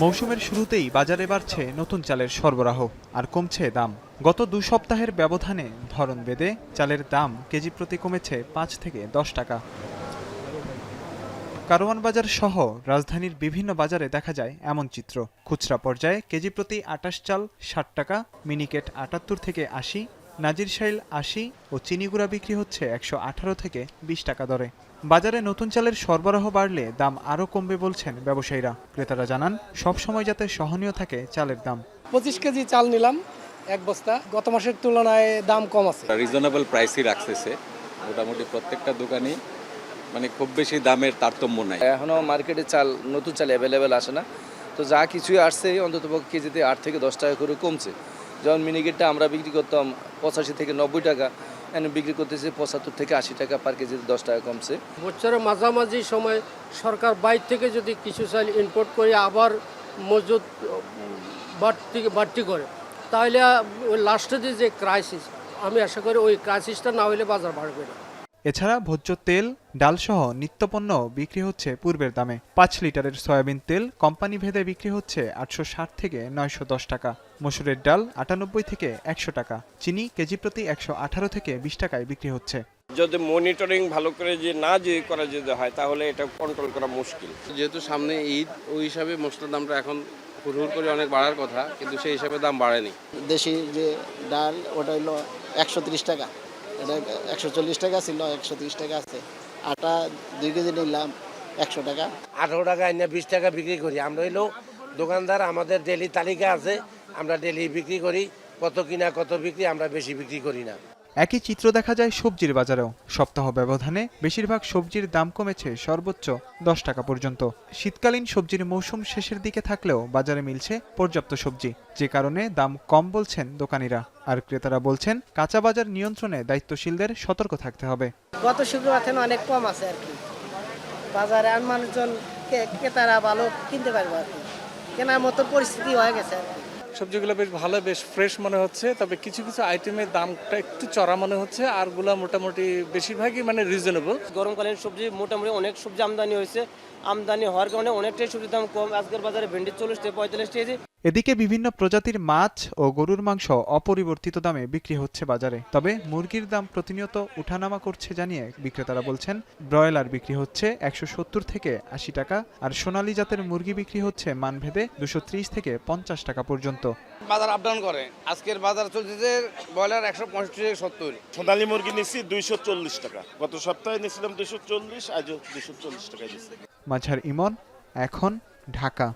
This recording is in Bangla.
মৌসুমের শুরুতেই বাজারে বাড়ছে নতুন চালের সরবরাহ আর কমছে দাম। গত ২ সপ্তাহের ব্যবধানে ধরন বেঁধে চালের দাম কেজি প্রতি কমেছে ৫ থেকে ১০ টাকা। কারওয়ান বাজার সহ রাজধানীর বিভিন্ন বাজারে দেখা যায় এমন চিত্র। খুচরা পর্যায়ে কেজি প্রতি আটাশ চাল ৬০ টাকা, মিনিকেট ৭৮ থেকে ৮০, নাজিরশাইল ৮০ ও চিনিগুড়া বিক্রি হচ্ছে ১১৮ থেকে ২০ টাকা দরে। বাজারে নতুন চালের সরবরাহ বাড়লে দাম আরও কমবে বলছেন ব্যবসায়ীরা। ক্রেতারা জানান, সবসময় যাতে সহনীয় থাকে চালের দাম। ২৫ কেজি চাল নিলাম এক বস্তা, গত মাসের তুলনায় দাম কম আছে। রিজনেবল প্রাইসই রাখতেছে মোটামুটি প্রত্যেকটা দোকানই, মানে খুব বেশি দামের তারতম্য নাই। এখনো মার্কেটে চাল, নতুন চাল অ্যাভেলেবেল আসে না, তো যা কিছুই আসছে অন্ততপক্ষে কেজিতে ৮ থেকে ১০ টাকা করে কমছে। যেমন মিনিকেটটা আমরা বিক্রি করতাম ৮৫ থেকে ৯০ টাকা, এখন বিক্রি করতেছে ৭৫ থেকে ৮০ টাকা পার কেজিতে ১০ টাকা কমছে। বছরের মাঝামাঝি সময় সরকার বাইরে থেকে যদি কিছু চাল ইম্পোর্ট করে আবার মজুদ বাড়তি করে, তাহলে ওই লাস্টে যে ক্রাইসিস, আমি আশা করি ওই ক্রাইসিসটা না হলে বাজার বাড়বে না। এছাড়া ভোজ্য তেল, ডালসহ নিত্যপণ্য বিক্রি হচ্ছে পূর্বের দামে। ৫ লিটারের সয়াবিন তেল কোম্পানি ভেদে বিক্রি হচ্ছে ৮৬০ থেকে ৯১০ টাকা, মসুরের ডাল ৯৮ থেকে ১০০ টাকা, চিনি কেজি প্রতি ১১৮ থেকে ২০ টাকায় বিক্রি হচ্ছে। যদি মনিটরিং ভালো করে যে করা যেতে হয় তাহলে এটা কন্ট্রোল করা মুশকিল। যেহেতু সামনে ঈদ, ওই হিসাবে মশলার দামটা এখন হুড় করে অনেক বাড়ার কথা, কিন্তু সেই হিসাবে দাম বাড়েনি। দেশি যে ডাল ওটা হলো ১৩০ টাকা, এটা ১৪০ টাকা ছিল, ১৩০ টাকা আছে। আটা ২ কেজি নিলাম ১০০ টাকা। ১৮ টাকা এনে ২০ টাকা বিক্রি করি। আমরা হইলো দোকানদার, আমাদের ডেলি তালিকা আছে, আমরা ডেলি বিক্রি করি, কত কিনা কত বিক্রি, আমরা বেশি বিক্রি করি না। একই চিত্র দেখা যায় সবজির বাজারেও। সপ্তাহ ব্যবধানে বেশিরভাগ সবজির দাম কমেছে সর্বোচ্চ ১০ টাকা পর্যন্ত। শীতকালীন সবজির মৌসুম শেষের দিকে থাকলেও বাজারে মিলছে পর্যাপ্ত সবজি, যে কারণে দাম কম বলছেন দোকানিরা। আর ক্রেতারা বলছেন, কাঁচা বাজার নিয়ন্ত্রণে দায়িত্বশীলদের সতর্ক থাকতে হবে। গত শুক্রবার থেকে অনেক কম আছে আর কি বাজারে, আর মানুষজন ক্রেতারা ভালো কিনতে পারবে আর কি, কেনার মতো পরিস্থিতি হয়ে গেছে আর কি। সবজিগুলো বেশ ভালো, বেশ ফ্রেশ মনে হচ্ছে, তবে কিছু কিছু আইটেমের দামটা একটু চড়া মনে হচ্ছে, আরগুলা মোটামুটি বেশিরভাগই মানে রিজনেবল। গরমকালীন সবজি মোটামুটি অনেক সবজি আমদানি হয়েছে, আমদানি হওয়ার কারণে অনেকটাই সবজির দাম কম। আজকের বাজারে ভেন্ডি ৪০ থেকে ৪৫ কেজি। এদিকে বিভিন্ন প্রজাতির মাছ ও গরুর মাংস অপরিবর্তিত দামে বিক্রি হচ্ছে বাজারে। তবে মুরগির দাম প্রতিনিয়ত উঠানামা করছে জানিয়ে বিক্রেতারা বলছেন, ব্রয়লার বিক্রি হচ্ছে ১৭০ থেকে ৮০ টাকা, আর সোনালী জাতের মুরগি বিক্রি হচ্ছে মানভেদে ২৩০ থেকে ৫০ টাকা পর্যন্ত। বাজার আপ ডাউন করে। আজকের বাজার চলছে ব্রয়লার ১৬৫ থেকে ৭০। সোনালী মুরগি নিচ্ছি ২৪০ টাকা, গত সপ্তাহে নিয়েছিলাম ২৪০, আজও ২৪০ টাকা দিচ্ছি। মাঝার ইমন, এখন, ঢাকা।